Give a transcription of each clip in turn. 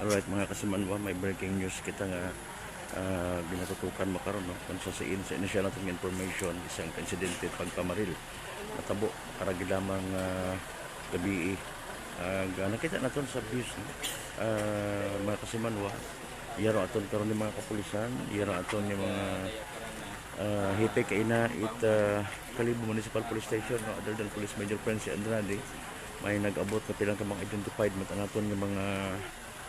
Alright mga kasimanwa, may breaking news kita nga ginatutukan makaron no kung sa initial nating information isang insidente pagpamaril natabo karagi lamang gabi nakita naton sa views no? Mga kasimanwa iyaro aton karon ni mga kapulisan iyaro aton ni mga hipe kaina it Kalibo Municipal Police Station no? Other than Police Major Prince Andrade may nag-abot na pilang kamang identified matanaton ng mga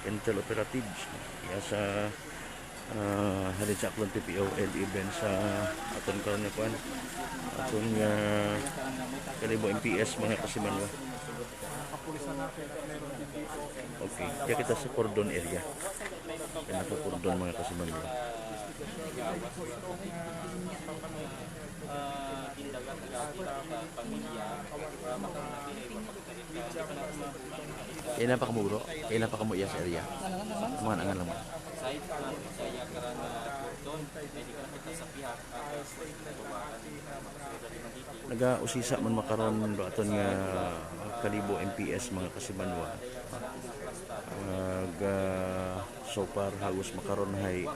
intel operatives ya sa halid sa aklong PPO and even sa aton karon nga kuan aton nga Kalibo MPS mga kasimanwa. Okay, kaya kita sa cordon area. Kaya po cordon mga kasimanwa. Kaya napakamuro? Kaya napakamuya sa area? Mga nangan lang mo? Naga-usisa man makaron aton nga Kalibo MPS mga kasimanwa. So far hagos makaron hay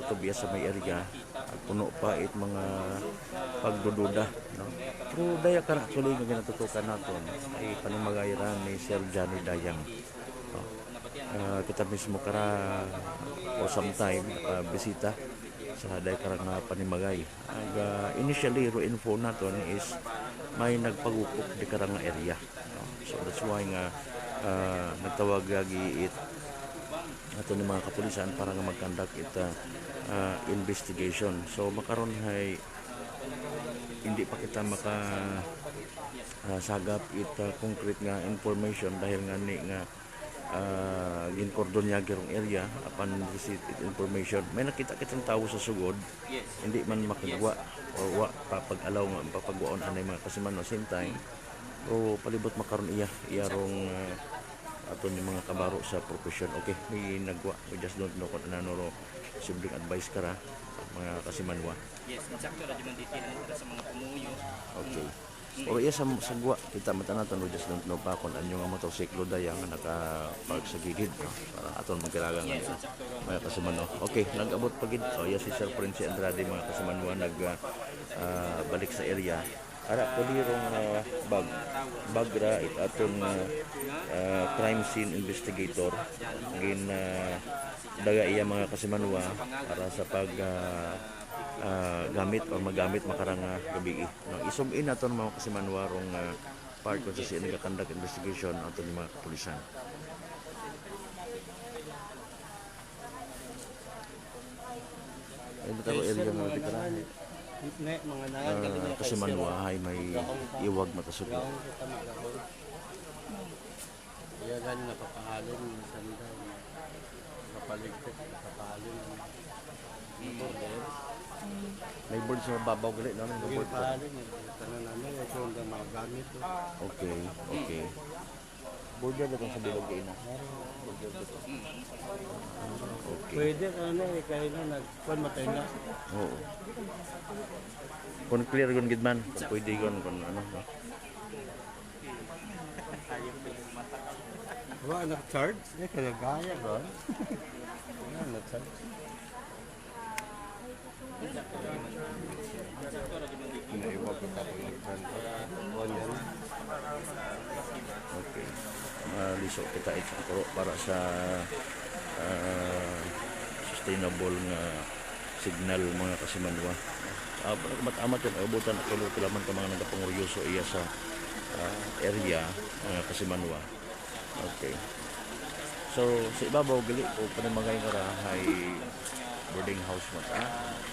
utobiya sa may area at puno pa it mga pagdududa no. Pero daya ka actually nga ginatutukan naton ay panimagayran ni Sir Johnny Dayang no. Kita mismo kara for some time bisita sa daya karang panimagay initially ro info naton is may nagpagupok di karang area no. So that's why nga nagtawag lagi it ato ni mga kapulisan para nga mag-conduct ita investigation. So makaron hay hindi pa kita maka sagap ita concrete nga information dahil nga ni nga ginkordon niya girong area upon receipt information may nakita kitang tao sa sugod hindi man makagawa or wa papag-alaw nga papagwaon anay mga kasiman no same time o palibot makaron iya rong ato ni mga kabaro sa profession. Okay, may nagwa. We just don't know kung ano sibling advice kara mga kasimanwa. Yes, insakto ra jud dito sa mga pumuyo. Okay. O iya sa sagwa kita matanaton we just don't know pa kung anyo nga motorsiklo dayang nakapag sa gilid no? Para aton magkaragang mga kasimanwa. Okay, nag-abot pagid. O iya si Sir Prince Andrade mga kasimanwa balik sa area. Ara kulirong bagra it aton crime scene investigator gin daga iya mga kasimanwa para sa pag gamit o magamit makarang gabi no isum-in aton mga kasimanwa rong part ko sa siya nagakandak investigation aton mga kapulisan. Ay bitaw area nga dikarahan Mga nangan kasimanwa ay may iwag matasuko. Kaya gani napapahalin minsan daw kapaligpit napapahalin border. May board sa mababaw gali no may board pa. Pahalin tanan namin ito ang mga gamit. Okay, okay. Border na sa bilog kayo na. Border dito. Okay. Pwede kahit na nagkuhan matay na. Oo. Kung clear gun gid man, pwede gun kung ano. Wala na-charge? Kaya gaya ba? Wala na-charge. Inaiwag ko tapos nag-charge. Okay. Maliso kita ito para sa sustainable nga signal mga kasimanwa. Amat-amat yung abutan at tulo kilaman ka mga nagapanguryoso iya sa area mga kasimanwa. Okay. So sa ibabaw gali o panimagay nga ra hay boarding house mata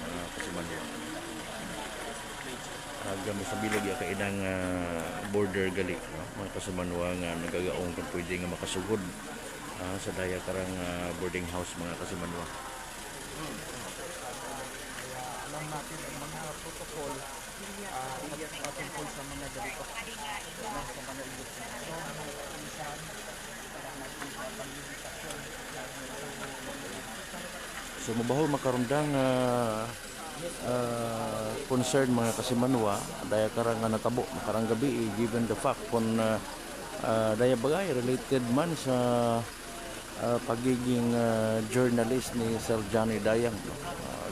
mga kasimanwa. Gamit sa bilog ya kainang border gali no? Mga kasimanwa nga nagagaong kung pwede nga makasugod sa daya karang boarding house mga kasimanwa. Alam natin ang mga protocol patungkol sa mga ganito sa mga investigasyon minsan para natin sa pang-investigasyon So mabahol makarundang concern mga kasimanwa daya karang natabo makarang gabi given the fact kung daya bagay related man sa pagiging journalist ni Sir Johnny Dayang, no?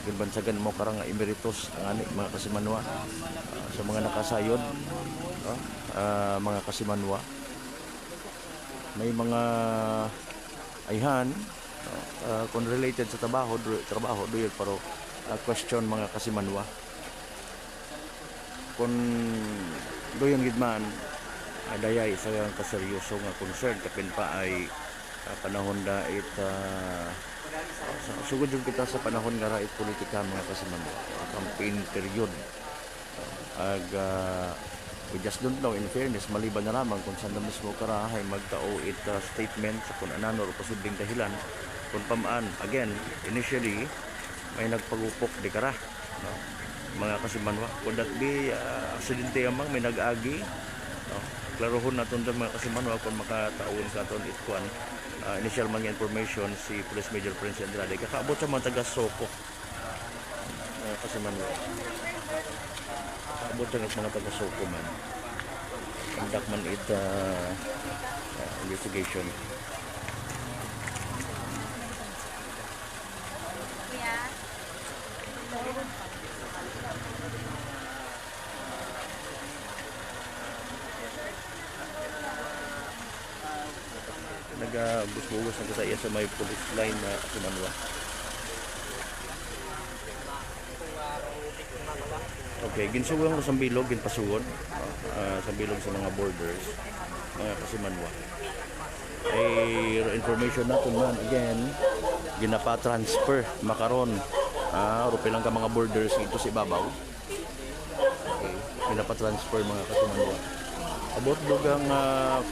Ginbansagan mo karang emeritus ngani mga kasimanwa, sa mga nakasayod, no? Mga kasimanwa may mga ayhan, no? Kung related sa trabaho doon pero question mga kasimanwa kung doon gidman dayay sa kaseryoso nga concern kapin pa ay panahon dait sugod yung kita sa panahon nga rait politika mga kasimanwa, campaign period, ag we just don't know in fairness maliban na lamang kung saan na mismo karahay magtao it statement sa kung anano o posibleng dahilan kung pamaan again initially may nagpagupok di kara, no? Mga kasimanwa kung that be aksidente amang may nag-agi, no? Klarohon naton sa mga kasimanwa kung makataon sa aton itkuan initial mga information si Police Major Prince Andrade kakaabot sa mga taga-Soko, kasimanwa kakaabot sa mga taga-Soko man conduct man it investigation. Nag-busbugos na kita iya sa may police line na kasimanwa. Okay, ginsuwang sa bilog, ginpasugon sa bilog sa mga borders, mga kasimanwa. Ay information natin man again, ginapa-transfer makaron. Rupilang ka mga borders ito sa ibabaw. Okay, ginapa-transfer mga kasimanwa. Abot dugang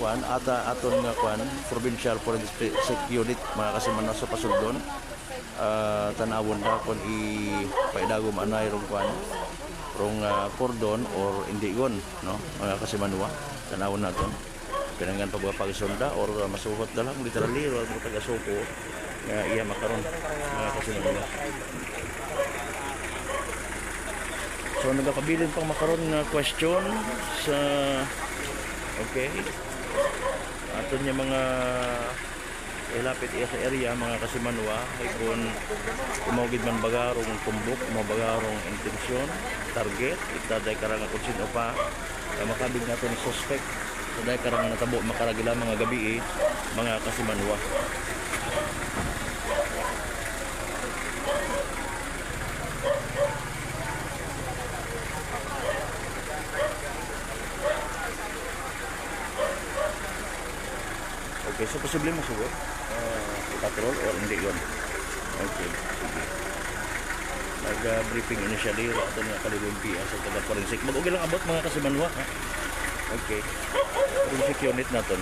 kwan aton nga kwan provincial forensic unit mga kasimanwa sa Pasugdon, tanawon da kon ipaidagom anay rong kwan rong cordon or indigon, no mga kasimanwa tanawon naton pinangan pagpapagisonda or masuhot na lang literally or taga-Soko nga iya makaron mga kasimanwa. So nagakabilin pang makaron nga question sa okay aton niya mga ilapit iya sa area mga kasimanwa ay kung umawagid man bagarong tumbok bagarong intensyon target itaday karang kung sino pa makabig natin suspect itaday karang natabo makaragila mga gabi mga kasimanwa. Okay, so posible masugot patrol or hindi yun. Okay, sige. Nag-briefing initially ato nga kalibong PIA sa taga-forensic. Mag-ugi lang abot mga kasimanwa. Okay. Forensic unit naton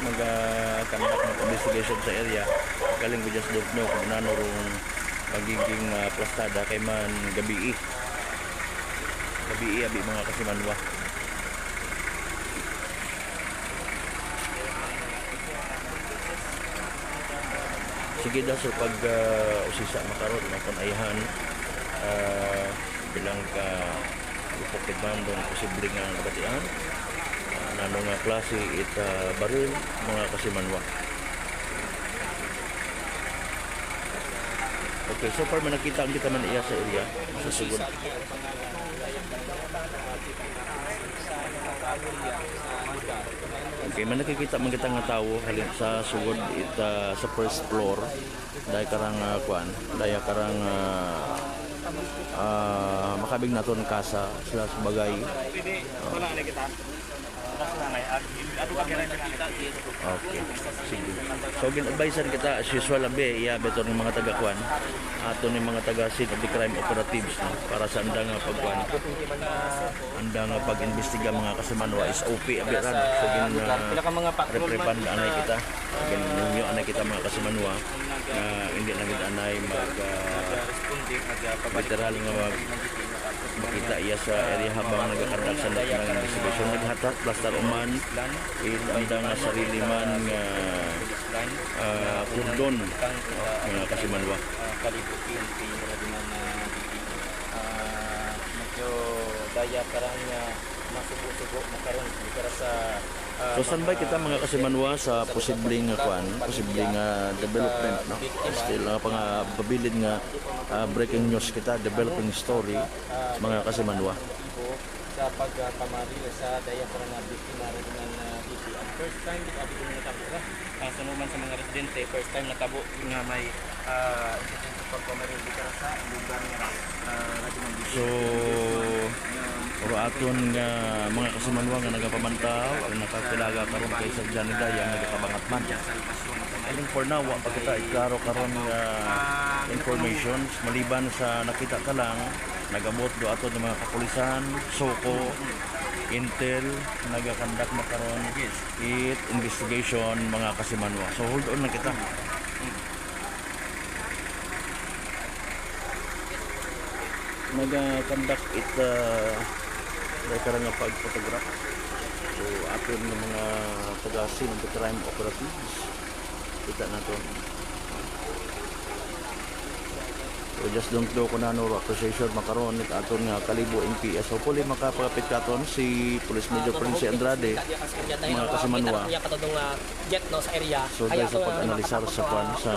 mag-conduct ng investigation sa area. Galing we just don't know kung ano rong magiging plastada kay man gabi abi mga kasimanwa. Sige daw sa pag-usisa makaroon ng panayhan bilang ka upokit bandong posibleng nga nabatian nanong nga klase it baril mga kasimanwa. Okay, so far manakita ang kita man iya sa area sa sugod. Okay, man nakikita man kita nga tawo halin sa sugod sa first floor dahil karang kuan daya karang makabig naton kasa sila bagay. Okay, sige. So gin-advisean kita as usual abe iya beto ng mga taga-kuan ato ni mga taga scene of the crime operatives, no? Para sa andang pagkuan andang pag-imbestiga mga kasimanwa is OP abe ran so reprepand anay kita gin ninyo anay kita mga kasimanwa na hindi lang gid anay mag literal nga makita iya sa area habang nagakardak sa ng investigation naghatak plastar uman andang sarili man nga kurdon mga kasimanwa kalibutin medyo daya karang masubo-subo makaroon para sa So standby kita mga kasimanwa sa posibleng posibleng development, no? Still pabilid nga breaking news kita, developing story mga kasimanwa. Sa pagpamali sa daya para na biktima rin ng PCM. First time kita abot na natabo ra. Sa naman sa mga residente, first time natabo nga may pagpamali dito sa lugar nga radyo ng So oro aton nga mga kasimanwa nga nagapamantaw ang nakakilaga karon kay Sir Johnny Dayang nagapabangat man. I think for now wa pa kita iklaro karon nga information maliban sa nakita ka lang nagabot do ato ng mga kapulisan, Soko, Intel, nagakandak makaron it investigation mga kasimanwa. So hold on na kita. Nagakandak it karang nga pag-photograph. So aton ng mga taga-scene ng crime operatives kita nato. So just don't know kung ano appreciation makaroon it aton nga kalibo MPS. Hopefully makapagapit katon si Police Major Prince Andrade mga kasimanwa. Jet no sa area. So dahil sa pag-analisar sa pan sa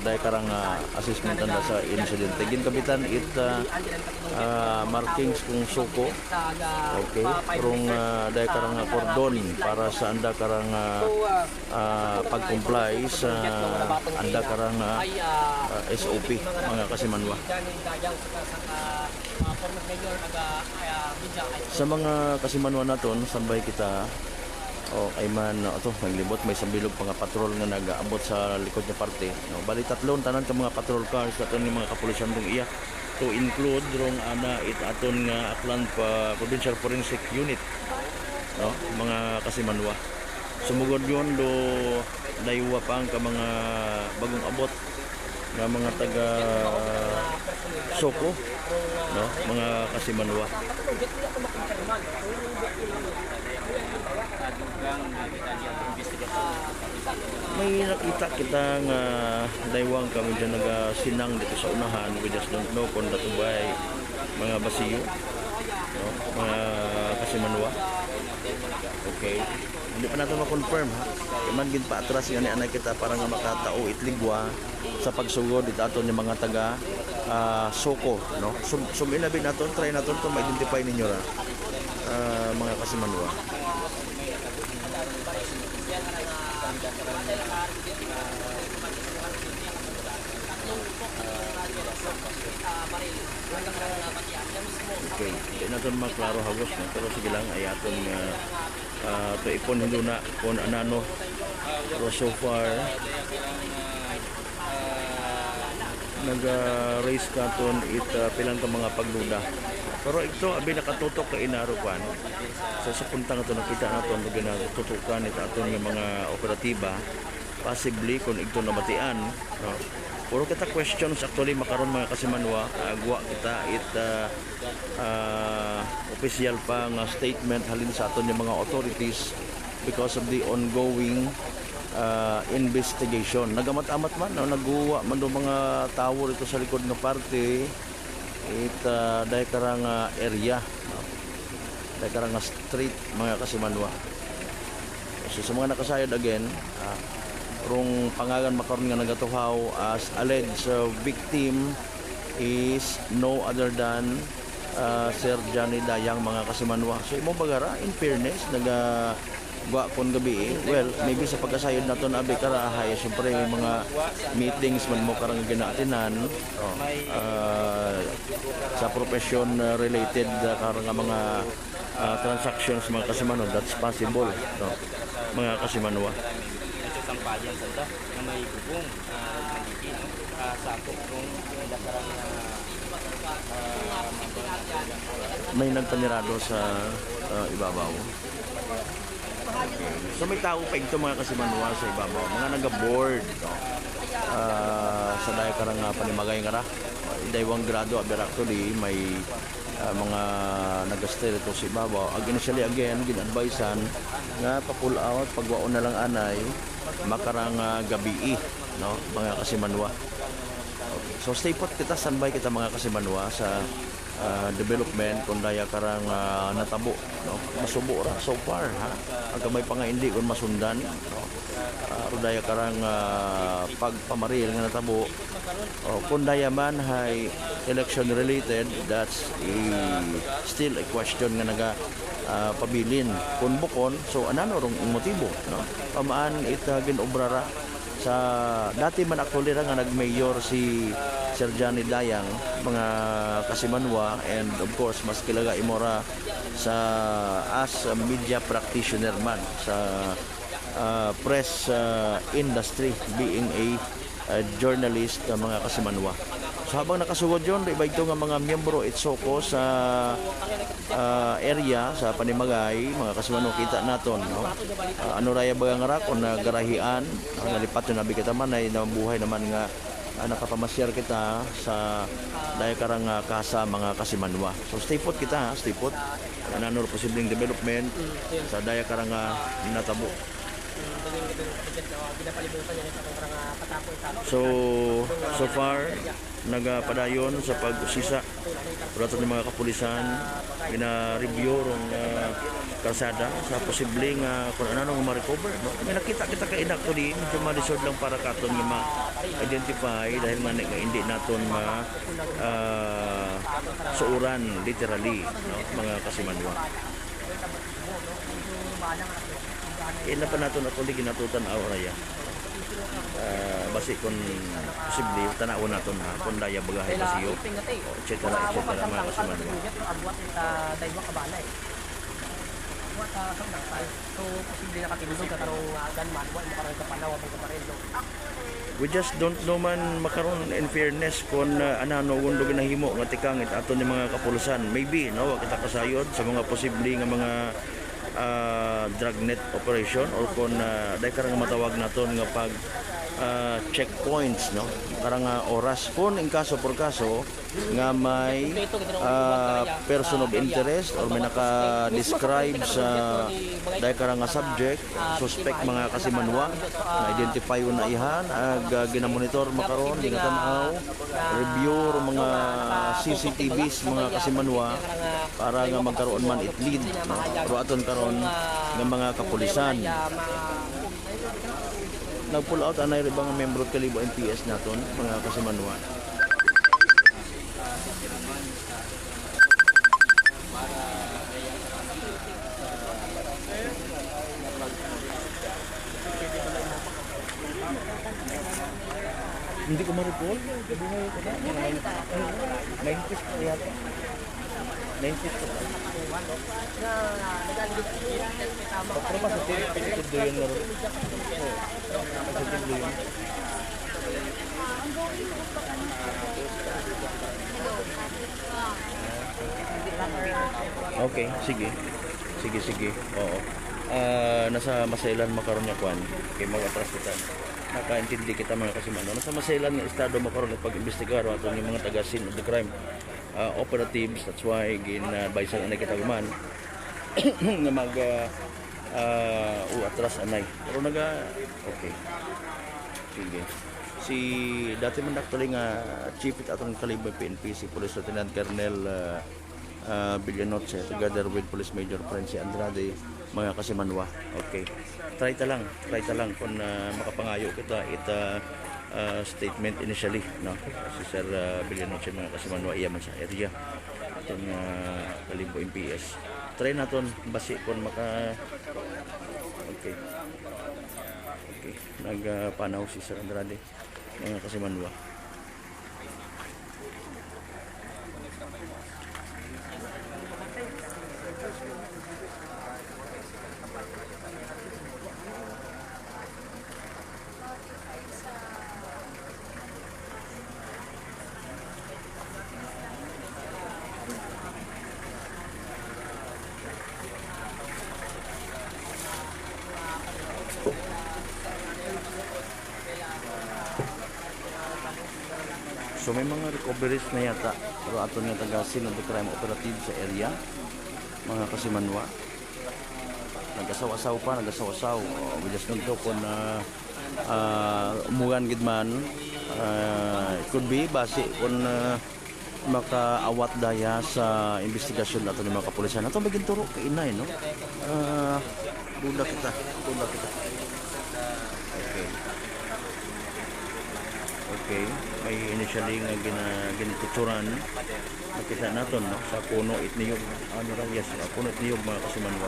dahil karang assessment nanda sa incident. Gin kapitan it markings kung Soko. Okay. Karong dahil karang cordon para sa anda karang pag-comply sa anda karang SOP mga kasimanwa. Sa mga kasimanwa naton sambay kita ay man ato naglibot may sambilog pa nga patrol nga nagaabot sa likod nga parte, no? Bali tatlong tanan ka mga patrol cars aton ni mga kapulisan dong iya to include rong ana it aton nga Aklan pa Provincial Forensic Unit, no? Mga kasimanwa sumugod yon do daywa pa ang ka mga bagong abot nga mga taga Soko, no? Mga kasimanwa. May nakita kita nga daywang kami dyan nagasinang dito sa unahan. We just don't know kung datubay mga basiyo, no? Mga kasimanwa. Okay. Hindi pa natin ma-confirm, ha? Iman gin pa atras nga ni anay kita para nga makatao itligwa sa pagsugod dito aton yung mga taga Soko, no? Suminabi naton, try naton to ma-identify ninyo ra mga kasimanwa. Okay, hindi natin maklaro hagos na pero sige lang ay aton to ipon hindi na kung anano pero so far nag-raise katon it pilang ka mga pagduda pero ito abi nakatutok ka inarupan so sa puntang ito nakita naton nagatutukan ito aton ng mga operatiba possibly kung ito namatian, no? Puro kita questions actually makaroon mga kasimanwa agwa kita it official pa nga statement halin sa aton yung mga authorities because of the ongoing investigation. Nagamat-amat man, no? Naguwa man do mga tower ito sa likod ng parte it dahil karang area, no? Dahil karang street mga kasimanwa. So sa mga nakasayad again rong pangalan makaroon nga nagatuhaw as alleged victim is no other than Sir Johnny Dayang mga kasimanwa. So imo bagara in fairness nagagwa kon gabi well maybe sa pagkasayod naton abi karahay syempre mga meetings man mo karang ginaatinan sa profession related karang mga transactions mga kasimanwa that's possible, no? Mga kasimanwa sampayan sa na may bubong nandiki no sakop kung dakarang may nagpanirado sa ibabaw. So may tao pa ito mga kasimanwa sa ibabaw mga naga-board, no? Sa dahil karang panimagay nga ra daywang grado aber actually may mga nag-stay ito sa ibabaw. Initially again gin-advisean nga pa-pull out pagwaon na lang anay makarang gabi, no? Mga kasimanwa. Okay. So stay put kita standby kita mga kasimanwa sa development kung daya karang natabo, no? Masubo ra so far, ha, ang gamay pa nga hindi kung masundan, no? Daya karang pagpamaril nga natabo, kung daya man hay election related, that's still a question nga naga pabilin kung bukon, so anano rong motibo, no? Pamaan ita ginobrara sa dati man actually ra nga nag-mayor si Sir Johnny Dayang, mga Kasimanwa, and of course mas kilaga imora sa as a media practitioner man sa press industry, being a journalist, mga Kasimanwa. So habang nakasugod yun, iba ito nga mga miyembro itsoko sa area sa Panimagay, mga Kasimanwa, kita naton, no? Ano raya ba nga kung nagarahian, nalipat yun nabi kita man ay nabuhay naman nga nakapamasyar kita sa dahil karang kasa mga Kasimanwa. So stay put kita, stay put. Ano posibleng development sa daya karang natabo. So far nagapadayon sa pagsisa pulaton ng mga kapulisan, gina-review rong kalsada sa posibleng kung ano nga ma-recover, no? May nakita kita kay actually medyo malisod lang para katon nga ma-identify dahil man nga hindi naton suuran literally, no? Mga Kasimanwa. Ina pa nato na kundi ginatutan awraya. Basi kung posible tanawon nato na kung daya bagahay basiyo, etc. mga Kasimanwa. We just don't know man makaron in fairness kung ano gundo ginahimo nga tikangit ato ni mga kapulisan. Maybe no kita kasayod sa mga posible nga mga dragnet operation or kung dahil karang matawag naton nga pag checkpoints, no? Karang oras kung in kaso por kaso nga may person of interest or may naka-describe sa dahil karang subject, suspect, mga Kasimanwa na identify na ihan ag ginamonitor makaron, ginatanaw, review mga CCTVs mga Kasimanwa para nga magkaroon man it lead, no? Pero aton karon nga mga kapulisan nag-pull out anay ibang membro at kalibo MPS naton mga Kasimanwa. Hindi ko ma-recall. Gabuhay ko na. 90s pa yata. 90s pa ba? Pero masatid doon na rin. Masatid doon. Okay, sige. Sige. Oo. Nasa Masailan makaroon niya kwan. Kaya mag-atras kita. Nakaintindi kita mga Kasimanwa. Nasa Masailan nga estado makaroon at pag-imbestigar ato yung mga taga-scene of the crime operatives. That's why gin-advise ang anay kitaguman na atras anay. Pero okay. Sige. Si dati man actually nga chief it atong kalibo PNP si Police Lieutenant Colonel Villanoche together with Police Major Francie Andrade, mga Kasimanwa. Okay. Try ta lang kung makapangayo kita statement initially, no? Si Sir Villanoche, mga Kasimanwa iya man sa area itong Kalimbo MPS. Try naton basi kung okay. Nagpanaw si Sir Andrade, mga Kasimanwa. So may mga recoveries na yata pero ato nga taga-scene of the crime operative sa area, mga Kasimanwa. Nagasaw-asaw. We just don't know kung umugan gid man. It could be basi kung makaawat daya sa investigasyon nato ng mga kapulisan. Ato maging turo kay inay, no? Duda kita. Okay, may initially nga ginituturan nakita naton, no, sa puno itniyog ano ra, yes, puno itniyog mga kasumanwa.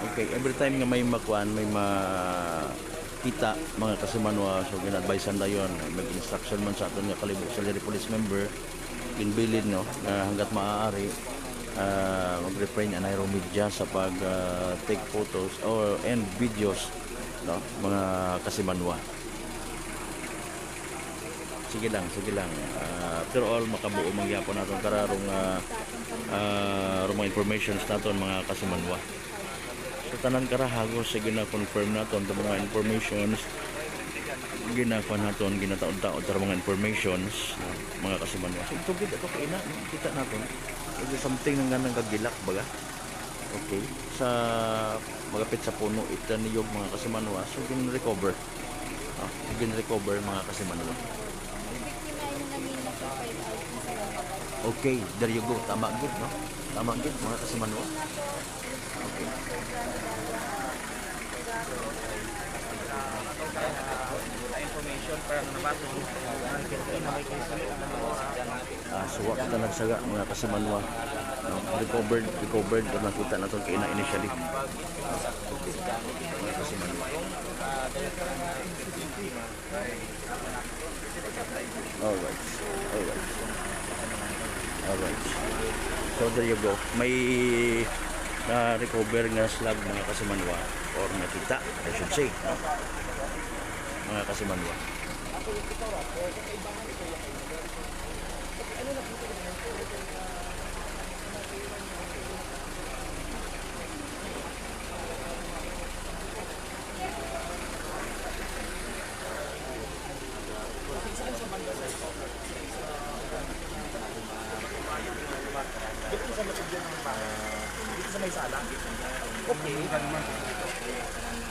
Okay, every time nga may makuan, may makita mga kasumanwa, so gina-advisean dayon, mag-instruction man sa aton nga kalibok auxiliary police member ginbilid, no, na hangga't maaari mag-refrain and media sa pag take photos or and videos, no, mga kasimanwa. Sige lang. After all, makabuo mangyapon naton kararong mga informations naton mga kasimanwa. So tanan karahagos sa gina-confirm naton sa mga informations, ginakuan naton, ginataod-taod sa mga informations, mga kasimanwa. So ito gid ato kaina, kita naton. Ito something nga nang kagilak baga. Okay, sa magapit sa puno ito niyog mga kasimanwa, so gin-recover. Gin-recover mga kasimanwa. Okay, there you go. Tama gid, no? Tama gid mga kasimanwa. Okay. Information para nabato Suwa kita nagsaga mga kasimanwa, no? recovered na nakita natin kaina initially. Okay, mga kasimanwa. Alright. So there you go. May recover nga slab mga kasimanwa, or nakita, I should say, no? Mga kasimanwa. Dito sa may sala. Okay.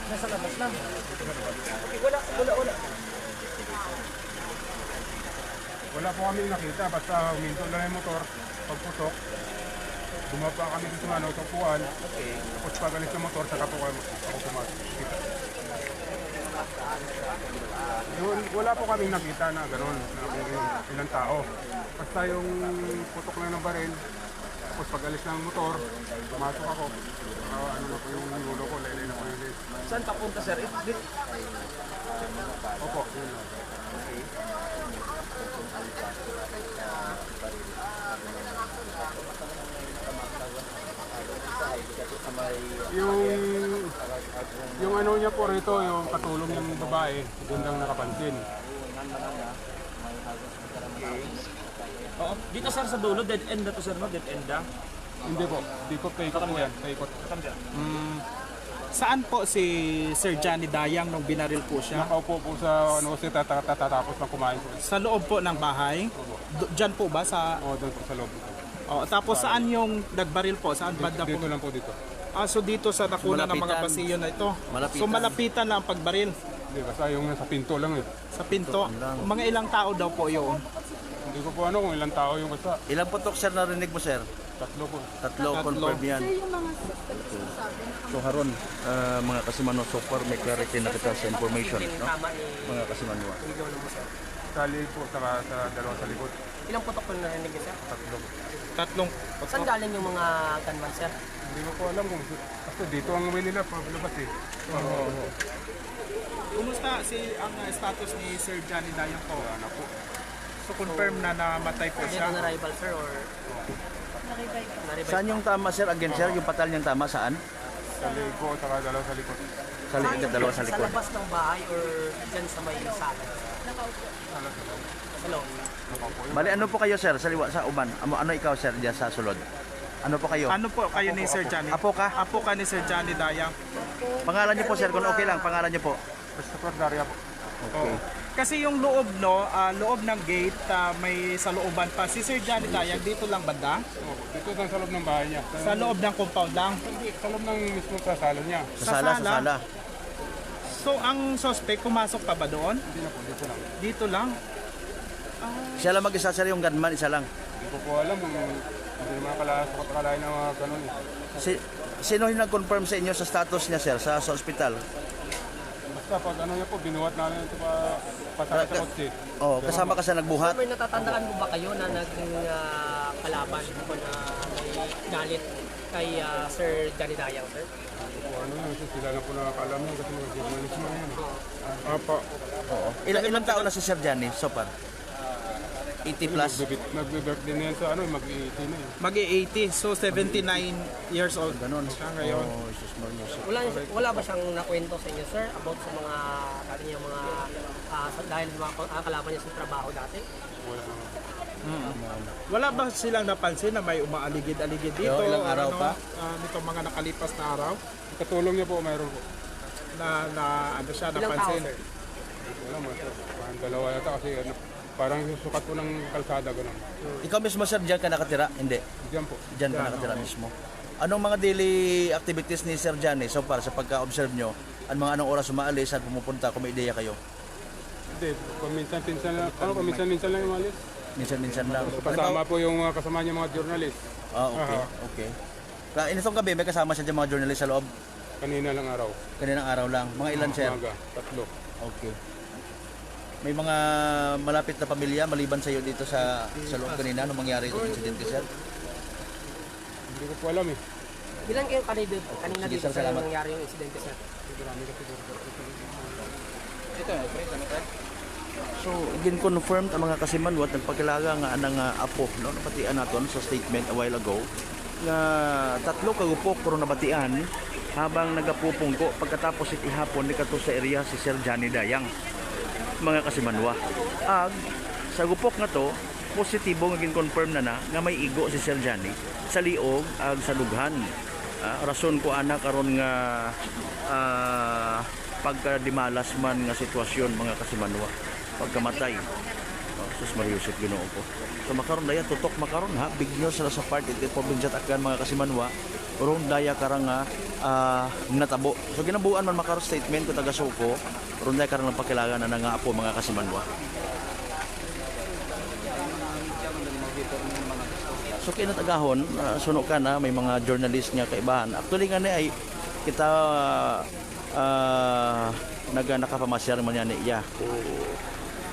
Nasa labas lang. Okay, wala. Wala po kami nakita, basta huminto lang yung motor, pagputok. Bumaba kami dito sa upuan. Tapos pagalis ng motor, saka po ako pumasok. Wala po kami nakita na gano'n, na ilang tao. Basta yung putok lang ng baril, tapos pag-alis ng motor, pumasok ako. Ano na po yung ulo ko, lele na po yung lele. Saan papunta, sir? Opo, yun lang. Yung ano niya po rito, yung katulong ng babae, gandang nakapansin. Oo. Dito sir sa dulo, dead end na to sir, no? Dead end na. Hindi po, paikot po yan, paikot. Saan po si Sir Johnny Dayang nung binaril po siya? Nakaupo po sa ano kasi tatapos ng kumain po. Sa loob po ng bahay? Diyan po ba sa... O, doon po sa loob. Oh, tapos saan yung nagbaril po? Saan banda po? Dito lang po dito. So dito sa nakuna ng mga Malapitan. pasilyo na ito. Malapitan. So malapitan lang ang pagbaril Hindi, basta yung nasa pinto lang eh. sa pinto. Mga ilang tao daw po yun? Hindi ko po ano kung ilang tao yung basta. Ilang putok sir narinig mo sir? Tatlo po. Tatlo, confirm yan. So haron, mga kasimanwa, so far may clarity na kita sa information, no? Mga kasimanwa. Sa liig po, saka sa dalawa sa likod. Ilang putok po narinig niyo, sir? Tatlo. Tatlong Saan galing yung mga gunman, sir? Hindi ko po alam kung basta dito ang uwi nila, paglabas eh. Kumusta ang status ni Sir Johnny Dayang po? Ano po. So confirm na namatay po Dead siya. on arrival, sir, or... Saan yung tama sir? Again sir, yung patal niyang tama saan? Sa liig po, saka dalawa sa likod. Sa likod, dalawa sa Sa likod. labas ng bahay or dyan sa may sala? Sa loob. Bali, ano po kayo sir? Sa liwa, sa uban? Ano ikaw sir diyan sa sulod? Ano po kayo? Ano po kayo ni Sir Johnny? Apo ka? Apo ka ni Sir Johnny Dayang. Pangalan niyo po sir, kung okay lang, pangalan niyo po. Basta po, Daria po. Okay. Kasi yung loob, no, loob ng gate, may sa looban pa. Si Sir Johnny Dayang, dito lang banda? Dito lang sa loob ng bahay niya. Sa loob ng compound lang? Sa loob ng mismo sa sala niya. Sa sala. So, ang suspect, pumasok pa ba doon? Hindi na po, dito lang. Dito lang? Siya lang mag-isa, sir, yung gunman, isa lang. Hindi ko po alam kung hindi naman akalain na mga ganun eh. Sino yung nag-confirm sa inyo sa status niya, sir, sa ospital? Basta pag ano niya po, binuhat namin ito pa pasakit sa kotse. Oh, kasama ka sa nagbuhat. May natatandaan mo ba kayo na naging kalaban o na may galit kay Sir Johnny Dayang, sir? Ano yun, sila lang po nakakalam yun kasi mga journalist na yun. Apa, Ilang taon na si Sir Johnny so far? 80 plus. nagbe-birthday na yan sa ano, mag-18 na yun. Mag-80, so 79 years old. Ganon. Siya ngayon. Oh, Jesus Maria. Wala ba siyang nakwento sa inyo, sir, about sa mga kanyang mga dahil mga kalaban niya sa trabaho dati? Wala ba silang napansin na may umaaligid-aligid dito? Yo, ilang araw pa? Nitong mga nakalipas na araw Katulong niya po, mayroon po. na ano siya Ilang tao, napansin? sir? Wala mo, parang dalawa yata kasi ano, parang sukat po ng kalsada gano'n. Ikaw mismo, sir, diyan ka nakatira? Hindi. Diyan po. Diyan ka nakatira mismo. Anong mga daily activities ni Sir Johnny so far sa pagka-observe nyo? Anong oras umaalis at pumupunta kung may ideya kayo? Hindi, paminsan-minsan lang, paminsan-minsan lang yung alis. Minsan-minsan lang. Kasama po yung mga kasama niya mga journalist. Okay, okay. Initong gabi, may kasama siya dyan mga journalist sa loob. Kanina lang araw. Kaninang araw lang. Mga ilan, sir? Umaga, 3. Okay. May mga malapit na pamilya maliban sa iyo dito sa loob kanina nung mangyari itong insidente, sir? Hindi ko po alam eh. Bilang kayo kanina Sige, dito sir, sa salamat. nangyari yung insidente, sir? So, gin-confirmed ang mga kasimanwat nagpakilaga nga anang apo, no? Napatian naton sa statement a while ago nga 3 kagupok pero nabatian habang nagapupungko pagkatapos itihapon ni kadto sa area si Sir Johnny Dayang. Mga kasimanwa. Ag sa gupok nga to, positibo nga gin-confirm na nga may igo si Sir Johnny sa liog ag sa dughan. Rason ko ana karon nga pagkadimalas man nga sitwasyon mga kasimanwa pagkamatay. Sus Mariusip Ginoo ko. So makaron daya tutok makaron ha, big news sa part iti probinsya Tacloban mga kasimanwa. Ron daya karang natabo. So ginabuan man makaron statement ko taga Suko. Ron daya karang pakilangan na nga apo mga kasimanwa. So kinatagahon suno ka na may mga journalist nga kaibahan. Actually nga ni ay kita nakapamasyar man yan niya.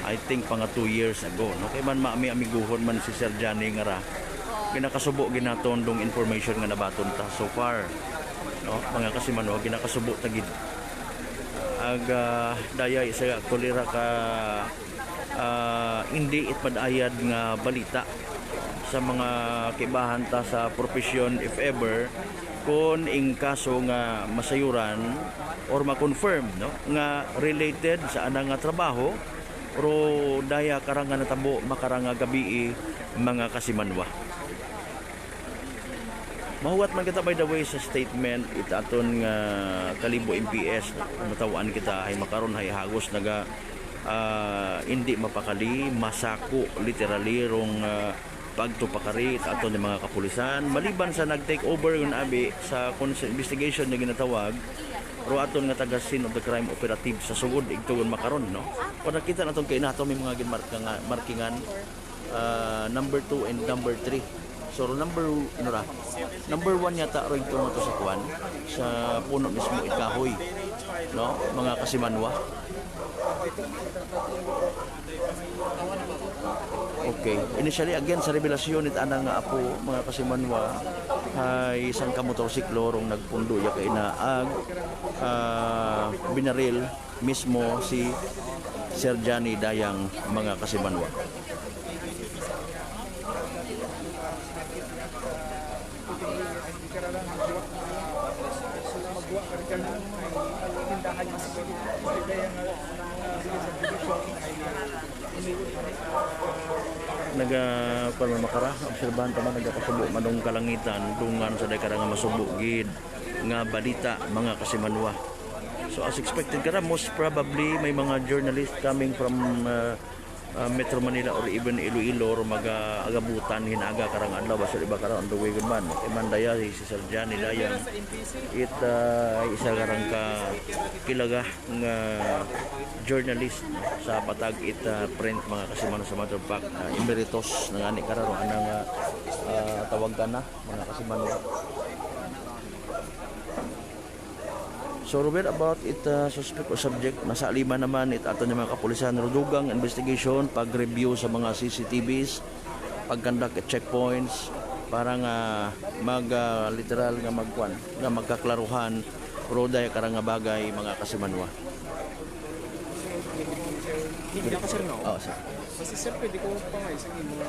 I think mga 2 years ago, no? Kay man amiguhon man si Sir Johnny nga ra. Ginakasubo ginaton dong information nga nabaton ta so far. No? Mga kasimanwa ginakasubo tagid. Ag daya isa kolera ka hindi itmadayad nga balita sa mga kibahan ta sa profesyon if ever kung ing kaso nga masayuran or ma-confirm, no? Nga related sa anang nga trabaho ro daya karanga natabo makaranga gabi mga kasimanwa. Mahuwat man kita by the way sa statement itaton nga Kalibo MPS matawan kita ay makaron hay hagos naga hindi mapakali masako literally rong pagtupakari aton ng mga kapulisan maliban sa nag-take over yung abi sa investigation na ginatawag ro aton nga taga scene of the crime operative sa sugod igtuon makaron, no? Kung nakita naton kay nato may mga markingan number 2 and number 3. So number 1 yata ro igtuon to sa kuan sa puno mismo ikahoy, no? Mga kasimanwa. Okay. Initially again sa revelasyon it anang nga apo mga kasimanwa ay isang kamotorsiklo rong nagpundo ya kay naag binaril mismo si Sir Johnny Dayang mga kasimanwa. Makara obserbahan ta man nagakasubo manong kalangitan dungan sa day karang masubo gid nga balita mga kasimanwa. So as expected kada, most probably may mga journalists coming from Metro Manila or even Iloilo or mag-agabutan hinaga karang adlaw basta iba karang on the way good man. Imandaya si Sir Johnny Dayang it isa karang ka kilaga nga journalist sa patag it print mga kasimano sa matter of fact emeritus nang ani kararo anang tawag ka na mga kasimano. So Robert, about it suspect or subject, nasa lima naman it ato ng mga kapulisan rudugang investigation, pag-review sa mga CCTVs, pag-conduct at checkpoints para nga literal nga magkuan, nga magkaklaruhan roday karang nga bagay mga kasimanwa. Hindi ka sir no? Oo, sir. Kasi sir, pwede ko pa nga isang mga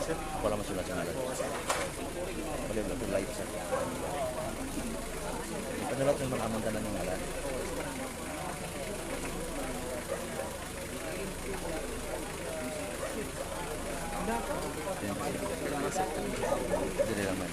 sir. Wala masulat sa ngalan. Wala na ito live, sir. Panalat ng mga amantanan ng ngalan. Dili naman.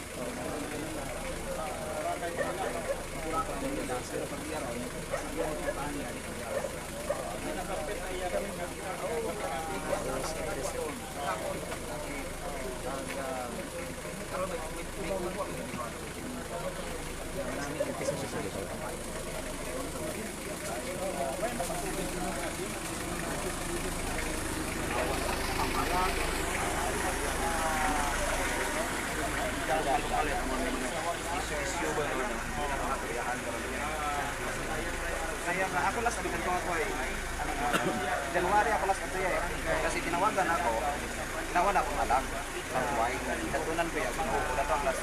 Kaya nga ako last bitan ko ako eh. January ako last ato eh. Kasi tinawagan ako. Tinawagan ako anak. Pagway. Datunan ko yan. Dato ang last.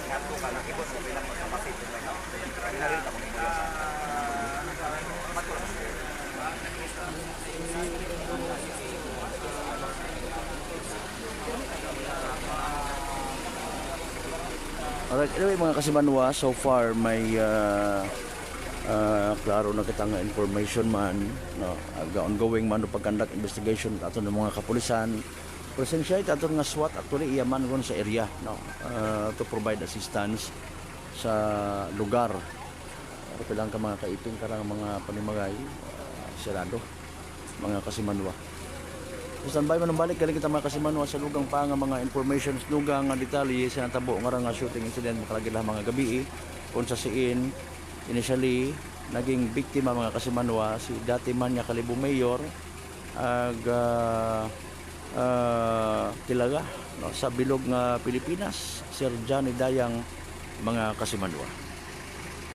Ngato ka na. Ibot ko bilang magkapasip. Pinarin ako ng bulas. Alright, anyway mga kasimanwa, so far may klaro na kita nga information man, no, ongoing man no pag-conduct investigation ato ng mga kapulisan. Presensya ito nga SWAT actually iyaman ron sa area, no, to provide assistance sa lugar. Pilang ka mga kaiping karang mga panimagay, sirado, mga kasimanwa. So standby man balik galing kita mga kasimanwa sa lugang pa nga mga information lugang nga detalye sa natabo nga nga shooting incident makalagila mga gabi kung sa siin initially naging biktima mga kasimanwa si dati man nga Kalibo Mayor ag tilaga no, sa bilog nga Pilipinas Sir Johnny Dayang mga kasimanwa.